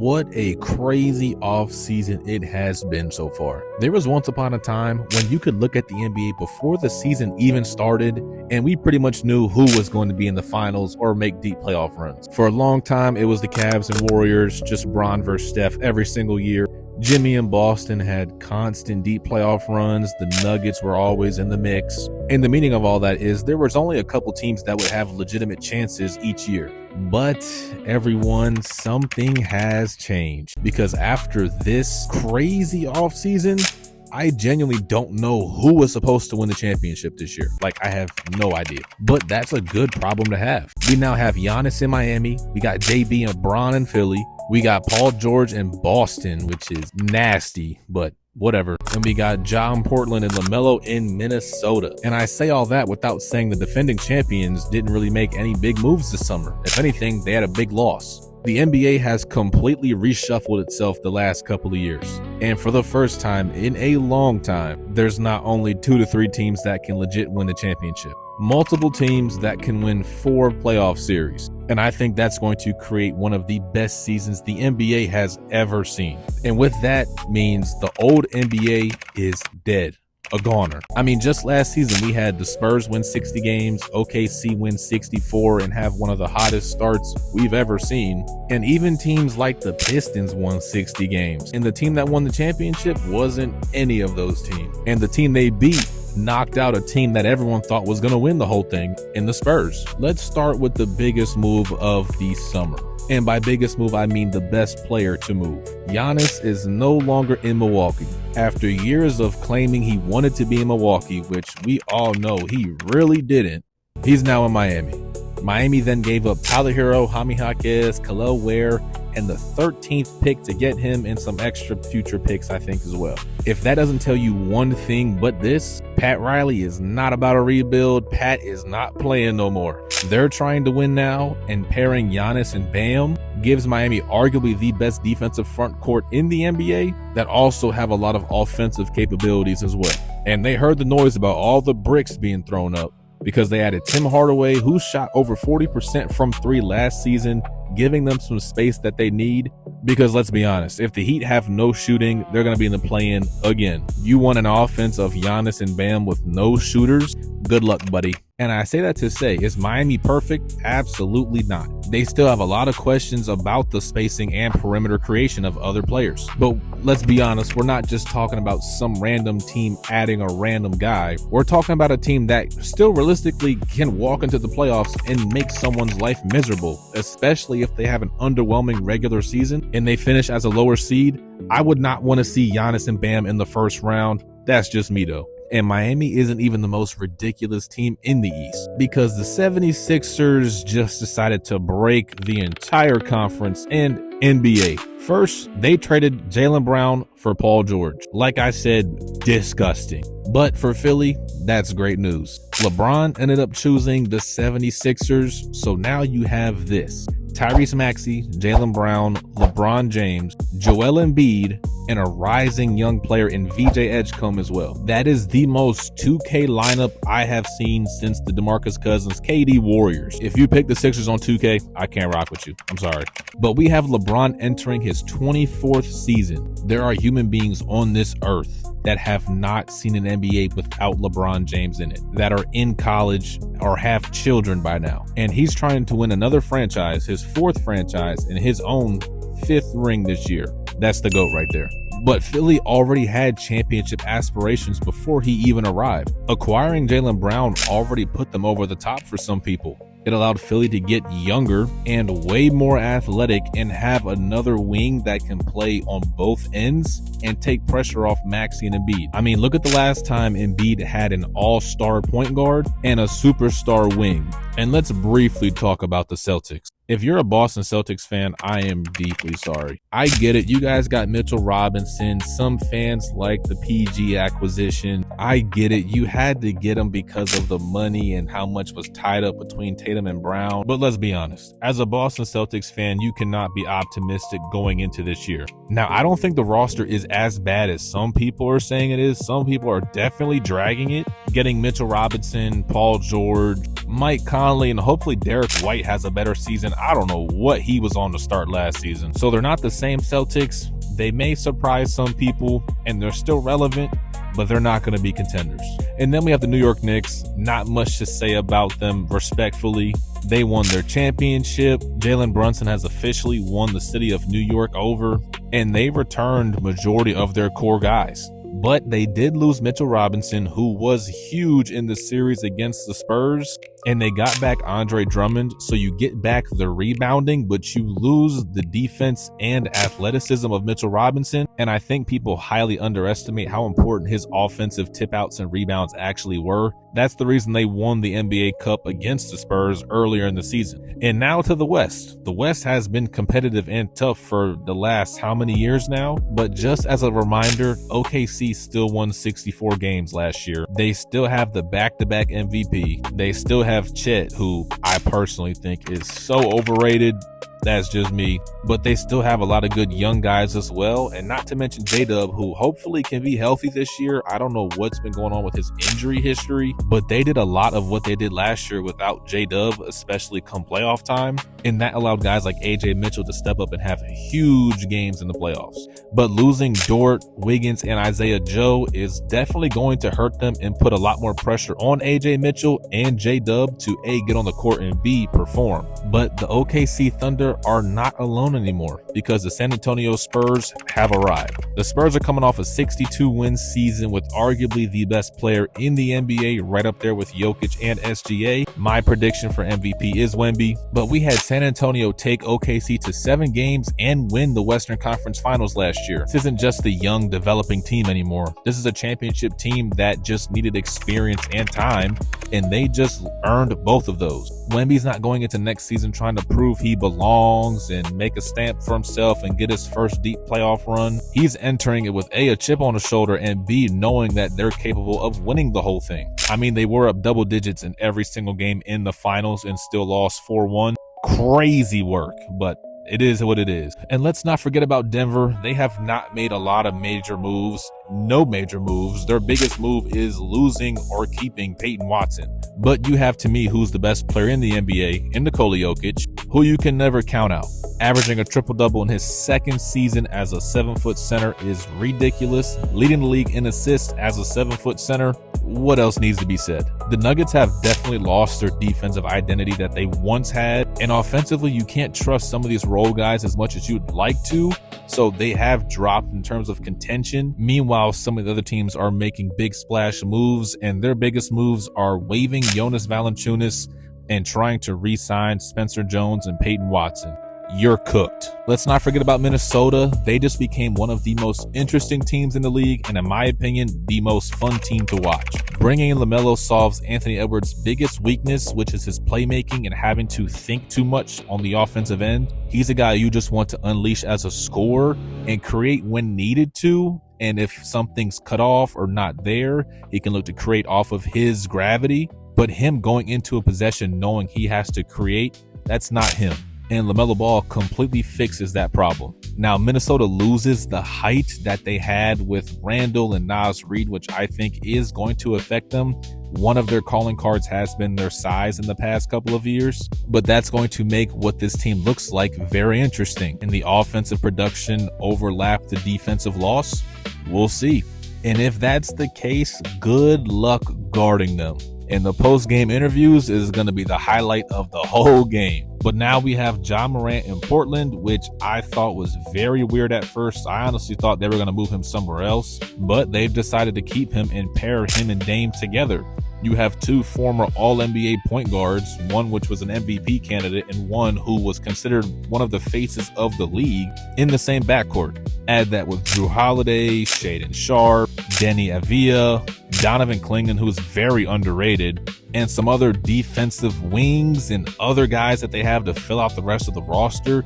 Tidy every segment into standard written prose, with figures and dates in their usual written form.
What a crazy offseason it has been so far. There was once upon a time when you could look at the NBA before the season even started, and we pretty much knew who was going to be in the finals or make deep playoff runs. For a long time, it was the Cavs and Warriors, just Bron versus Steph every single year. Jimmy and Boston had constant deep playoff runs. The Nuggets were always in the mix. And the meaning of all that is there was only a couple teams that would have legitimate chances each year. But everyone, something has changed, because after this crazy offseason, I genuinely don't know who was supposed to win the championship this year. Like, I have no idea. But that's a good problem to have. We now have Giannis in Miami. We got JB and Bron in Philly. We got Paul George in Boston, which is nasty, but whatever. And we got Ja in Portland and LaMelo in Minnesota. And I say all that without saying the defending champions didn't really make any big moves this summer. If anything, they had a big loss. The NBA has completely reshuffled itself the last couple of years. And for the first time in a long time, there's not only 2 to 3 teams that can legit win the championship. Multiple teams that can win 4 playoff series. And I think that's going to create one of the best seasons the NBA has ever seen. And with that means the old NBA is dead. A goner. I mean, just last season, we had the Spurs win 60 games, OKC win 64 and have one of the hottest starts we've ever seen. And even teams like the Pistons won 60 games. And the team that won the championship wasn't any of those teams. And the team they beat knocked out a team that everyone thought was going to win the whole thing in the Spurs. Let's start with the biggest move of the summer. And by biggest move, I mean the best player to move. Giannis is no longer in Milwaukee. After years of claiming he wanted to be in Milwaukee, which we all know he really didn't, he's now in Miami. Miami then gave up Tyler Hero, Jaime Jaquez, Kel'el Ware, and the 13th pick to get him, and some extra future picks, I think, as well. If that doesn't tell you one thing but this, Pat Riley is not about a rebuild. Pat is not playing no more. They're trying to win now, and pairing Giannis and Bam gives Miami arguably the best defensive front court in the NBA that also have a lot of offensive capabilities as well. And they heard the noise about all the bricks being thrown up, because they added Tim Hardaway, who shot over 40% from 3 last season, giving them some space that they need. Because let's be honest, if the Heat have no shooting, they're going to be in the play-in again. You want an offense of Giannis and Bam with no shooters? Good luck, buddy. And I say that to say, is Miami perfect? Absolutely not. They still have a lot of questions about the spacing and perimeter creation of other players. But let's be honest, we're not just talking about some random team adding a random guy. We're talking about a team that still realistically can walk into the playoffs and make someone's life miserable, especially if they have an underwhelming regular season and they finish as a lower seed. I would not want to see Giannis and Bam in the first round. That's just me though. And Miami isn't even the most ridiculous team in the East, because the 76ers just decided to break the entire conference and NBA. First, they traded Jaylen Brown for Paul George. Like I said, disgusting. But for Philly, that's great news. LeBron ended up choosing the 76ers, so now you have this: Tyrese Maxey, Jaylen Brown, LeBron James, Joel Embiid, and a rising young player in VJ Edgecombe as well. That is the most 2K lineup I have seen since the DeMarcus Cousins KD Warriors. If you pick the Sixers on 2K, I can't rock with you. I'm sorry. But we have LeBron entering his 24th season. There are human beings on this earth that have not seen an NBA without LeBron James in it, that are in college or have children by now. And he's trying to win another franchise, his 4th franchise, and his own 5th ring this year. That's the GOAT right there. But Philly already had championship aspirations before he even arrived. Acquiring Jaylen Brown already put them over the top for some people. It allowed Philly to get younger and way more athletic and have another wing that can play on both ends and take pressure off Maxey and Embiid. I mean, look at the last time Embiid had an all-star point guard and a superstar wing. And let's briefly talk about the Celtics. If you're a Boston Celtics fan, I am deeply sorry. I get it. You guys got Mitchell Robinson. Some fans like the PG acquisition. I get it. You had to get him because of the money and how much was tied up between Tatum and Brown. But let's be honest. As a Boston Celtics fan, you cannot be optimistic going into this year. Now, I don't think the roster is as bad as some people are saying it is. Some people are definitely dragging it. Getting Mitchell Robinson, Paul George, Mike Conley, and hopefully Derek White has a better season. I don't know what he was on to start last season. So they're not the same Celtics. They may surprise some people, and they're still relevant, but they're not going to be contenders. And then we have the New York Knicks. Not much to say about them, respectfully. They won their championship. Jalen Brunson has officially won the city of New York over, and they returned majority of their core guys. But they did lose Mitchell Robinson, who was huge in the series against the Spurs, and they got back Andre Drummond. So you get back the rebounding, but you lose the defense and athleticism of Mitchell Robinson. And I think people highly underestimate how important his offensive tip outs and rebounds actually were. That's the reason they won the NBA Cup against the Spurs earlier in the season. And now to the West. The West has been competitive and tough for the last how many years now? But just as a reminder, OKC still won 64 games last year. They still have the back-to-back MVP. They still have Chet, who I personally think is so overrated. That's just me. But they still have a lot of good young guys as well. And not to mention J-Dub, who hopefully can be healthy this year. I don't know what's been going on with his injury history, but they did a lot of what they did last year without J-Dub, especially come playoff time. And that allowed guys like AJ Mitchell to step up and have huge games in the playoffs. But losing Dort, Wiggins, and Isaiah Joe is definitely going to hurt them and put a lot more pressure on AJ Mitchell and J-Dub to A, get on the court, and B, perform. But the OKC Thunder are not alone anymore because the San Antonio Spurs have arrived. The Spurs are coming off a 62-win season with arguably the best player in the NBA, right up there with Jokic and SGA. My prediction for MVP is Wemby, but we had San Antonio take OKC to 7 games and win the Western Conference Finals last year. This isn't just the young developing team anymore. This is a championship team that just needed experience and time, and they just earned both of those. Wemby's not going into next season trying to prove he belongs and make a stamp for himself and get his first deep playoff run. He's entering it with a chip on his shoulder, and B, knowing that they're capable of winning the whole thing. I mean, they were up double digits in every single game in the finals and still lost 4-1. Crazy work, but it is what it is. And let's not forget about Denver. They have not made a lot of major moves. No major moves. Their biggest move is losing or keeping Peyton Watson. But you have, to me, who's the best player in the NBA in Nikola Jokic, who you can never count out. Averaging a triple-double in his second season as a 7-foot center is ridiculous. Leading the league in assists as a 7-foot center. What else needs to be said? The Nuggets have definitely lost their defensive identity that they once had. And offensively, you can't trust some of these role guys as much as you'd like to. So they have dropped in terms of contention. Meanwhile, some of the other teams are making big splash moves, and their biggest moves are waiving Jonas Valanciunas and trying to re-sign Spencer Jones and Peyton Watson. You're cooked. Let's not forget about Minnesota. They just became one of the most interesting teams in the league, and in my opinion, the most fun team to watch. Bringing in LaMelo solves Anthony Edwards' biggest weakness, which is his playmaking and having to think too much on the offensive end. He's a guy you just want to unleash as a scorer and create when needed to. And if something's cut off or not there, he can look to create off of his gravity. But him going into a possession knowing he has to create, that's not him. And LaMelo Ball completely fixes that problem. Now, Minnesota loses the height that they had with Randall and Naz Reid, which I think is going to affect them. One of their calling cards has been their size in the past couple of years, but that's going to make what this team looks like very interesting. And the offensive production overlap the defensive loss. We'll see. And if that's the case, good luck guarding them. And the post-game interviews is going to be the highlight of the whole game. But now we have Ja Morant in Portland, which I thought was very weird at first. I honestly thought they were going to move him somewhere else, but they've decided to keep him and pair him and Dame together. You have 2 former All-NBA point guards, one which was an MVP candidate and one who was considered one of the faces of the league in the same backcourt. Add that with Drew Holiday, Shaedon Sharpe, Deni Avdija, Donovan Clingan, who's very underrated, and some other defensive wings and other guys that they have to fill out the rest of the roster.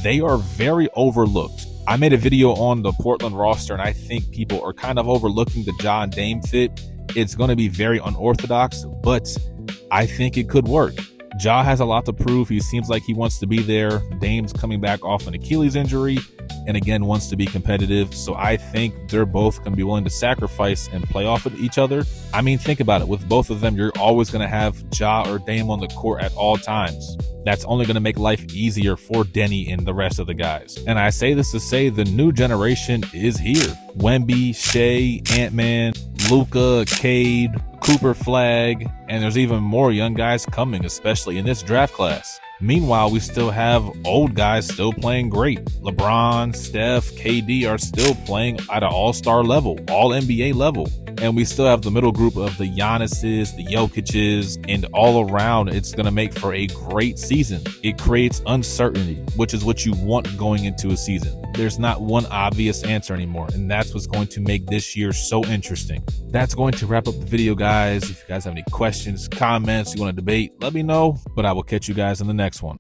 They are very overlooked. I made a video on the Portland roster, and I think people are kind of overlooking the Ja and Dame fit. It's going to be very unorthodox, but I think it could work. Ja has a lot to prove. He seems like he wants to be there. Dame's coming back off an Achilles injury. and again wants to be competitive. So I think they're both going to be willing to sacrifice and play off of each other. I mean, think about it. With both of them, you're always going to have Ja or Dame on the court at all times. That's only going to make life easier for Denny and the rest of the guys. And I say this to say the new generation is here. Wemby, Shea, Ant-Man, Luka, Cade, Cooper Flag, and there's even more young guys coming, especially in this draft class. Meanwhile, we still have old guys still playing great. LeBron, Steph, KD are still playing at an all-star level, all NBA level. And we still have the middle group of the Giannis's, the Jokic's, and all around it's going to make for a great season. It creates uncertainty, which is what you want going into a season. There's not one obvious answer anymore, and that's what's going to make this year so interesting. That's going to wrap up the video, guys. If you guys have any questions, comments, you want to debate, let me know, but I will catch you guys in the next one.